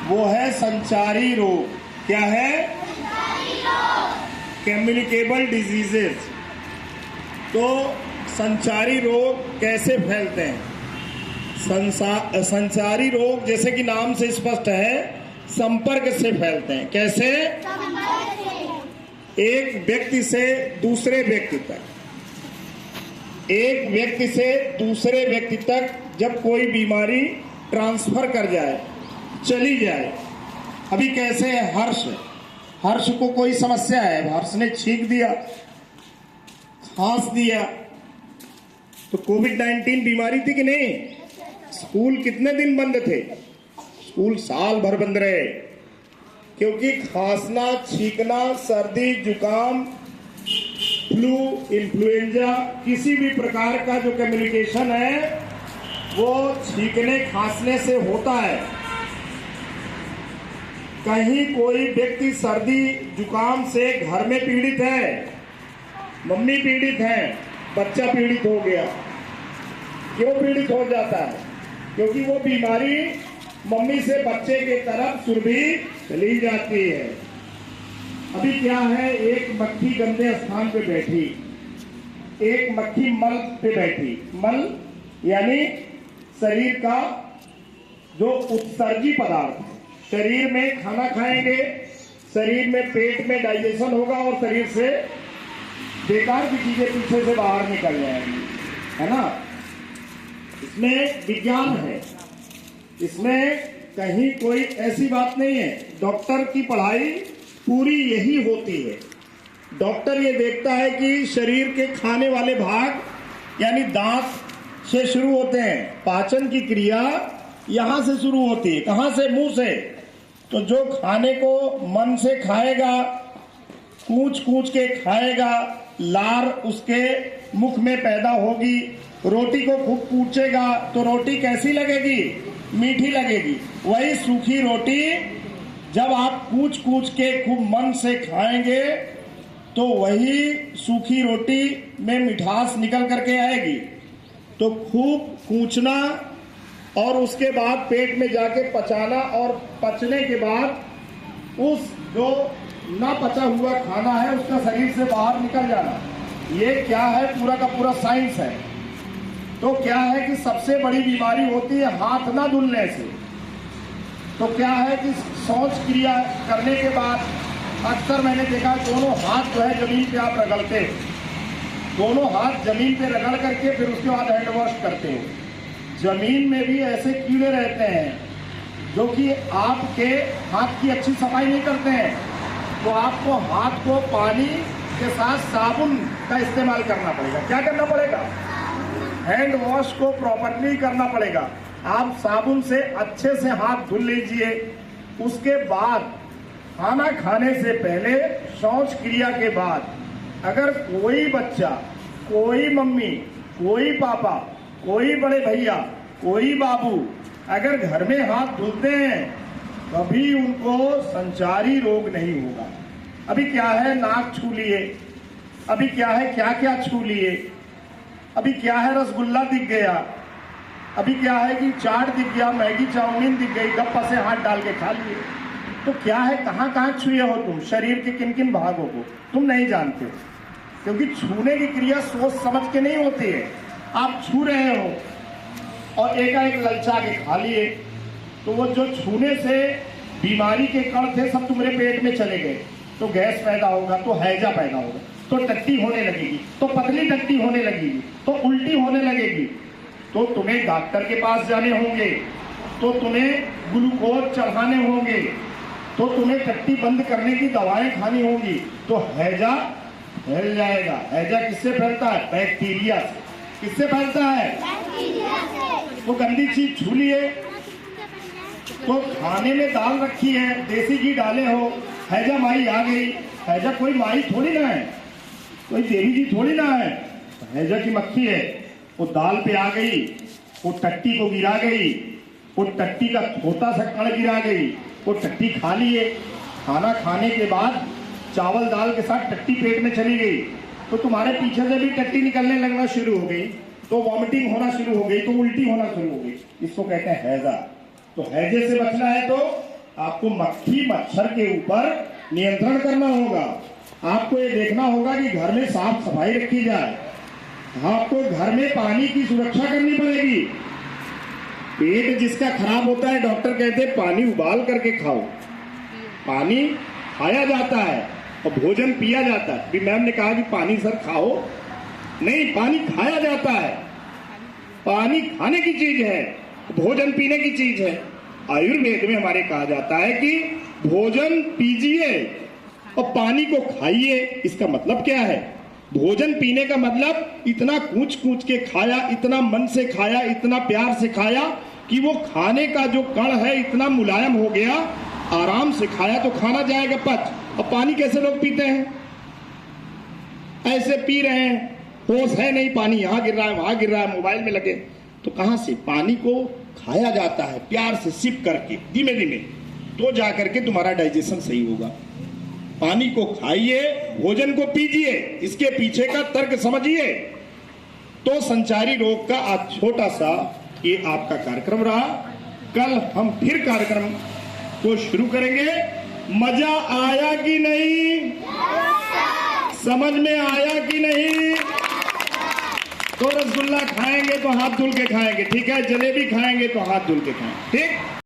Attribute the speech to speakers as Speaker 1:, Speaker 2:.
Speaker 1: वो है संचारी रोग। क्या है? Communicable diseases. तो संचारी रोग कैसे फैलते हैं? संचारी रोग जैसे कि नाम से स्पष्ट है, संपर्क से फैलते हैं। कैसे? एक व्यक्ति से दूसरे व्यक्ति तक, एक व्यक्ति से दूसरे व्यक्ति तक जब कोई बीमारी ट्रांसफर कर जाए, चली जाए। अभी कैसे है हर्ष को कोई समस्या है, हर्ष ने छींक दिया, खांस दिया, तो कोविड-19 बीमारी थी कि नहीं? स्कूल कितने दिन बंद थे? स्कूल साल भर बंद रहे, क्योंकि खांसना, छींकना, सर्दी, जुकाम, फ्लू, इन्फ्लुएंजा, किसी भी प्रकार का जो कम्युनिकेशन है वो छींकने खांसने से होता है। कहीं कोई व्यक्ति सर्दी जुकाम से घर में पीड़ित है, मम्मी पीड़ित है, बच्चा पीड़ित हो गया। क्यों पीड़ित हो जाता है? क्योंकि वो बीमारी मम्मी से बच्चे के तरफ सुरभि चली जाती है। अभी क्या है, एक मक्खी गंदे स्थान पे बैठी, एक मक्खी मल पे बैठी। मल यानी शरीर का जो उत्सर्जी पदार्थ, शरीर में खाना खाएंगे, शरीर में पेट में डाइजेशन होगा और शरीर से बेकार की चीजें पीछे से बाहर निकल जाएंगी, है ना? इसमें विज्ञान है, इसमें कहीं कोई ऐसी बात नहीं है। डॉक्टर की पढ़ाई पूरी यही होती है। डॉक्टर ये देखता है कि शरीर के खाने वाले भाग यानी दांत से शुरू होते हैं, पाचन की क्रिया यहां से शुरू होती है। कहां से? मुंह से। तो जो खाने को मन से खाएगा, कूच कूच के खाएगा, लार उसके मुख में पैदा होगी। रोटी को खूब कूचेगा तो रोटी कैसी लगेगी? मीठी लगेगी। वही सूखी रोटी जब आप कूच कूच के खूब मन से खाएंगे तो वही सूखी रोटी में मिठास निकल करके आएगी। तो खूब कूचना और उसके बाद पेट में जाके पचाना, और पचने के बाद उस जो ना पचा हुआ खाना है उसका शरीर से बाहर निकल जाना। ये क्या है? पूरा का पूरा साइंस है। तो क्या है कि सबसे बड़ी बीमारी होती है हाथ ना धुलने से। तो क्या है कि शौच क्रिया करने के बाद अक्सर मैंने देखा दोनों हाथ जो है जमीन पे आप रगड़ते हो, दोनों हाथ जमीन पे रगड़ करके फिर उसके बाद हैंड वॉश करते हो। जमीन में भी ऐसे कीड़े रहते हैं जो कि आपके हाथ की अच्छी सफाई नहीं करते हैं। तो आपको हाथ को पानी के साथ साबुन का इस्तेमाल करना पड़ेगा। क्या करना पड़ेगा? हैंड वॉश को प्रॉपर्ली करना पड़ेगा। आप साबुन से अच्छे से हाथ धुल लीजिए। उसके बाद खाना खाने से पहले, शौच क्रिया के बाद, अगर कोई बच्चा, कोई मम्मी, कोई पापा, कोई बड़े भैया, कोई बाबू अगर घर में हाथ धुलते हैं कभी उनको संचारी रोग नहीं होगा। अभी क्या है, नाक छू लिए, अभी क्या है, क्या क्या छू लिए, अभी क्या है, रसगुल्ला दिख गया, अभी क्या है कि चाट दिख गया, मैगी चाउमीन दिख गई, गप्पा से हाथ डाल के खा लिए। तो क्या है, कहाँ कहाँ छुए हो तुम? शरीर के किन किन भागों को तुम नहीं जानते हो, क्योंकि छूने की क्रिया सोच समझ के नहीं होती है। आप छू रहे हो और एकाएक ललचा के खा लिए, तो वो जो छूने से बीमारी के कण थे सब तुम्हारे पेट में चले गए, तो गैस पैदा होगा, तो हैजा पैदा होगा, तो टट्टी होने लगेगी, तो पतली टट्टी होने लगेगी, तो उल्टी होने लगेगी, तो तुम्हें डॉक्टर के पास जाने होंगे, तो तुम्हें ग्लूकोज चढ़ाने होंगे, तो तुम्हें टट्टी बंद करने की दवाएं खानी होंगी, तो हैजा फैल जाएगा। हैजा किससे फैलता है? बैक्टीरिया से। किससे फैलता है? बैक्टीरिया से। तो गंदी चीज छू लिए, तो खाने में दाल रखी है, देसी घी डाले हो, हैजा माई आ गई। हैजा कोई माई थोड़ी ना है, कोई देवी जी थोड़ी ना है, हैजा की मक्खी है। वो दाल पे आ गई, वो टट्टी को गिरा गई, वो टट्टी का छोटा सा कण गिरा गई, वो टट्टी खा लिए। खाना खाने के बाद चावल दाल के साथ टट्टी पेट में चली गई, तो तुम्हारे पीछे से भी टट्टी निकलने लगना शुरू हो गई, तो वॉमिटिंग होना शुरू हो गई, तो उल्टी होना शुरू हो गई। इसको कहते हैं हैजा। तो हैजे से बचना है तो आपको मक्खी मच्छर के ऊपर नियंत्रण करना होगा। आपको ये देखना होगा कि घर में साफ सफाई रखी जाए। आपको घर में पानी की सुरक्षा करनी पड़ेगी। पेट जिसका खराब होता है, डॉक्टर कहते हैं पानी उबाल करके खाओ। पानी खाया जाता है और भोजन पिया जाता है। भी मैम ने कहा कि पानी सर खाओ, नहीं, पानी खाया जाता है। पानी खाने की चीज है, भोजन पीने की चीज है। आयुर्वेद में हमारे कहा जाता है कि भोजन पीजिए और पानी को खाइए। इसका मतलब क्या है? भोजन पीने का मतलब इतना कूच कूच के खाया, इतना मन से खाया, इतना प्यार से खाया कि वो खाने का जो कण है इतना मुलायम हो गया। आराम से खाया तो खाना जाएगा पच। और पानी कैसे लोग पीते हैं? ऐसे पी रहे हैं, होश है नहीं, पानी यहाँ गिर रहा है, वहां गिर रहा है, मोबाइल में लगे। तो कहां से? पानी को खाया जाता है प्यार से, सिप करके, धीमे धीमे, तो जाकर के तुम्हारा डाइजेशन सही होगा। पानी को खाइए, भोजन को पीजिए, इसके पीछे का तर्क समझिए। तो संचारी रोग का आज छोटा सा ये आपका कार्यक्रम रहा। कल हम फिर कार्यक्रम को शुरू करेंगे। मजा आया कि नहीं? समझ में आया कि नहीं? तो रसगुल्ला खाएंगे तो हाथ धुल के खाएंगे, ठीक है? जलेबी खाएंगे तो हाथ धुल के खाएंगे, ठीक?